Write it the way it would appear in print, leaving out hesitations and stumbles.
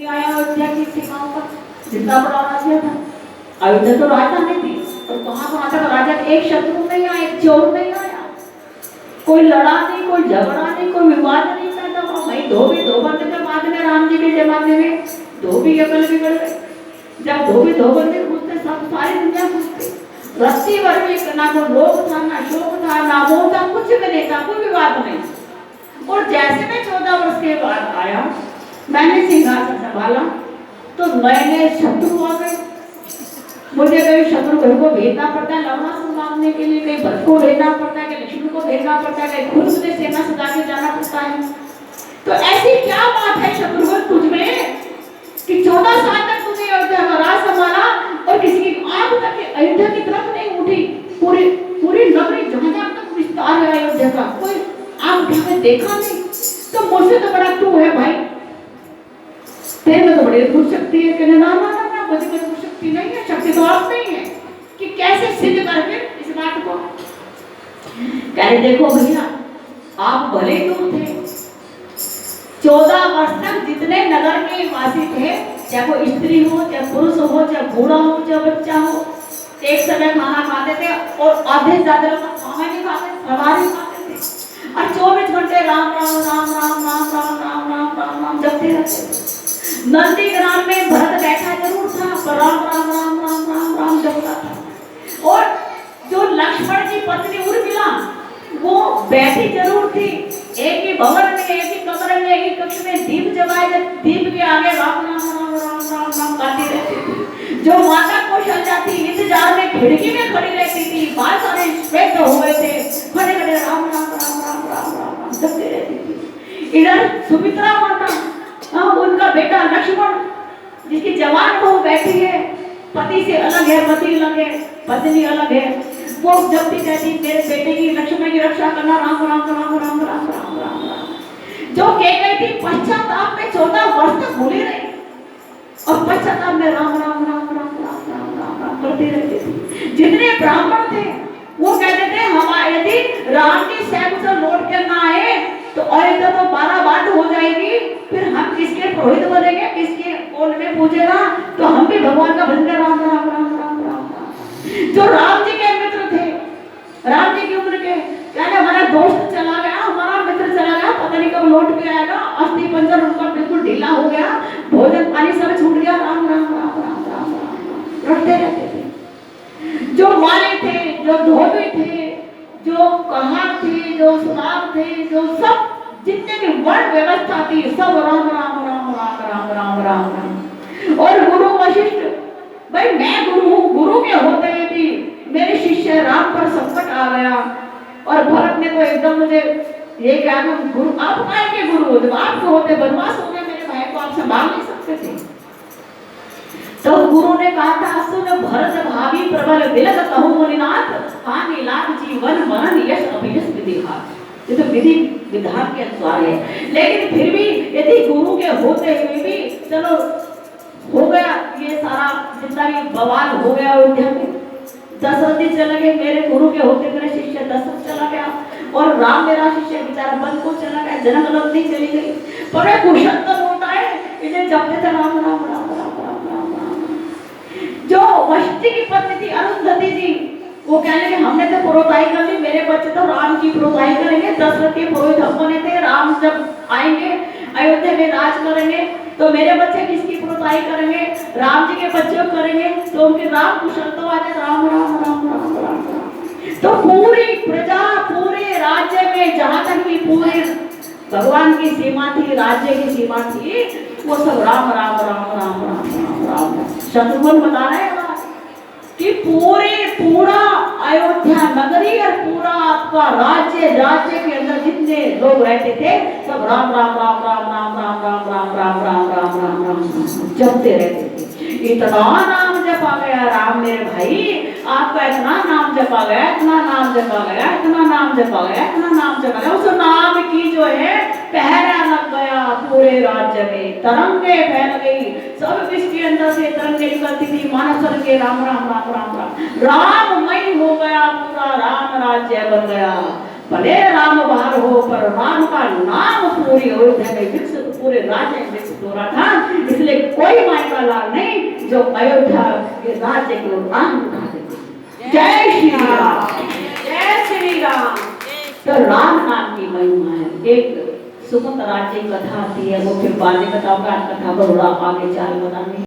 आया अयोध्या की सीमाओं पर, जितना बड़ा राज्य था। अयोध्या तो राजधानी थी, और कहाँ तक राजा, एक शत्रु नहीं आया, एक चोर नहीं आया, कोई लड़ा नहीं, कोई झगड़ा नहीं, कोई विवाद नहीं पैदा हुआ। वही धोबी धोबन के बाद में राम जी के जमाने में धोबी अकल बिगड़ गए। जब धोबी धोबन के घुसते, सब सारी दुनिया घुसती, रस्सी वर्मी, ना कोई लोभ था, ना शोक था, ना मोह था, कुछ भी नहीं था, कोई विवाद नहीं। और जैसे मैं 14 वर्ष के बाद आया, मैंने सिंहासन संभाला, तो नए नए शत्रु आ गए। मुझे कहीं शत्रु को भेजना पड़ता है लवणासुर मारने के लिए, कहीं भरत को भेजना पड़ता है, कहीं लक्ष्मण को भेजना पड़ता है, कहीं खुद मुझे सेना सजा के जाना पड़ता है। तो ऐसी क्या बात है शत्रुघ्न तुझ में कि 14 साल तक तूने अयोध्या का राज संभाला और किसी की आंख तक अयोध्या की तरफ नहीं उठी। पूरी पूरी नगरी जहां जहां तक विस्तार है अयोध्या का, कोई आंख उठा के देखा नहीं। तो मुझसे तो बड़ा तू है भाई, तेरे में तो बड़ी अद्भुत शक्ति है। कहने ना ना ना, मुझे कोई अद्भुत शक्ति नहीं है, शक्ति तो आप नहीं है। कि कैसे सिद्ध करके इस बात को? कहने देखो भैया, आप भले दूर थे, 14 वर्ष तक जितने नगर के वासी थे, चाहे वो स्त्री हो, चाहे पुरुष हो, चाहे बूढ़ा हो, चाहे बच्चा हो, एक समय खाना खाते थे, और आधे से ज्यादा लोग खाना नहीं खाते, सवारी खाते थे, और 24 घंटे राम राम राम राम राम राम राम राम राम राम जपते रहते। नंदी ग्राम में भरत बैठा जरूर था, पर राम राम राम राम राम राम जपता था। और जो लक्ष्मण की पत्नी उर्मिला, वो बैठी जरूर थी, एक ही भवन में, एक ही कमरे में, एक ही कक्ष में दीप जलाए, दीप के आगे राम राम राम राम राम राम गाती रहती थी। जो माता कौशल्या थी, इंतजार में खिड़की में खड़ी रहती थी, बाल सारे श्वेत हो गए थे, खड़े खड़े राम राम राम राम राम राम राम जपती रहती थी। इधर सुमित्रा माता, उनका बेटा लक्ष्मण, जिसकी जवान बहू बैठी है, पति से अलग है, पति अलग है, पत्नी अलग है, वो जब भी कहती मेरे बेटे की, लक्ष्मण की रक्षा करना, राम राम राम राम राम राम राम राम। जो कह गई थी पश्चाताप में 14 वर्ष तक भूली रही, और पश्चाताप में राम राम राम राम राम राम राम राम करती रहती थी। जितने ब्राह्मण थे वो कहते थे हमारे यदि राम जी सैन्य से लौट कर ना आए तो अयोध्या तो 12 बात हो जाएगी, फिर हम किसके पुरोहित बनेंगे, किसके कोल में पूजेगा, तो हम भी भगवान का भजन राम राम राम राम राम। जो राम जी के मित्र थे, राम जी की उम्र के, कहने हमारा दोस्त चला गया, हमारा मित्र चला गया, पता नहीं कब लौट के आएगा, अस्थि पंजर उनका बिल्कुल ढीला हो गया, भोजन पानी सब छूट गया, राम राम राम राम राम राम रटते रहते थे। जो वाले थे, जो धोबी थे, जो कहार थे, जो सुनार थे, जो सब जितने भी वर्ण व्यवस्था थी, सब राम राम राम राम राम राम राम राम। और गुरु वशिष्ठ, भाई मैं गुरु हूँ, गुरु के होते हुए भी मेरे शिष्य राम पर संकट आ गया, और भरत ने तो एकदम मुझे ये कहा गुरु आप काय के गुरु हो, जब आप होते वनवास हो गया मेरे भाई को, आप संभाल नहीं सकते थे। तो गुरु ने कहा था सुन भरत भावी प्रबल बिलक कहूँ मुनिनाथ, हानि लाभ जीवन मरण यश अभियश विधि हाथ। ये तो विधि विधान के अनुसार है, लेकिन फिर भी यदि गुरु के होते हुए भी चलो हो गया, ये सारा जितना भी बवाल हो गया अयोध्या में, दशरथ जी चले गए, मेरे गुरु के होते मेरे शिष्य दशरथ चला गया, और राम मेरा शिष्य बेचारा वन को चला गया, जनक नंदी चली गई, पर कुशल तो होता है, इन्हें जपते थे राम राम राम राम राम राम राम। जो वशिष्ठ की पत्नी थी अरुंधति जी, वो कहने कि हमने तो पुरोहिताई कर ली, मेरे बच्चे तो राम की पुरोहिताई करेंगे, दशरथ के पुरोहित हम बने थे, राम जब आएंगे अयोध्या में राज करेंगे तो मेरे बच्चे किसकी पुरोहिताई करेंगे, राम जी के बच्चे करेंगे, तो उनके राम कुशल तो आते राम राम राम राम राम राम। तो पूरी प्रजा, पूरे राज्य में जहां तक भी पूरे भगवान की सीमा थी, राज्य की सीमा थी, वो सब राम राम राम राम राम राम राम। शत्रुघ्न बता रहे हैं कि पूरा अयोध्या नगरी और पूरा आपका राज्य के अंदर जितने लोग रहते थे सब राम राम राम राम राम राम राम राम राम राम राम राम राम जपते रहते थे। इतना नाम जपा गया राम मेरे भाई, आपका इतना नाम जपा गया, इतना नाम जपा गया, इतना नाम जपा गया, इतना नाम जपा गया, उस नाम की जो है पहरा लग गया पूरे राज्य में, तरंगे फैल गई, सब विश्व अंदर से तरंगे निकलती थी, मानव स्वर के राम राम राम राम राम राममय हो गया, पूरा राम राज्य बन गया। भले राम बाहर हो पर राम का नाम पूरी अयोध्या में विकसित, पूरे राज्य में तोड़ा था, इसलिए कोई माई का लाल नहीं जो अयोध्या के राज्य को राम उठा देते। जय श्री राम, जय श्री राम। तो राम नाम की महिमा है। एक सुकुंत राज्य की कथा आती है, वो फिर बाद में बताऊंगा, कथा बड़ा आगे चाल बताने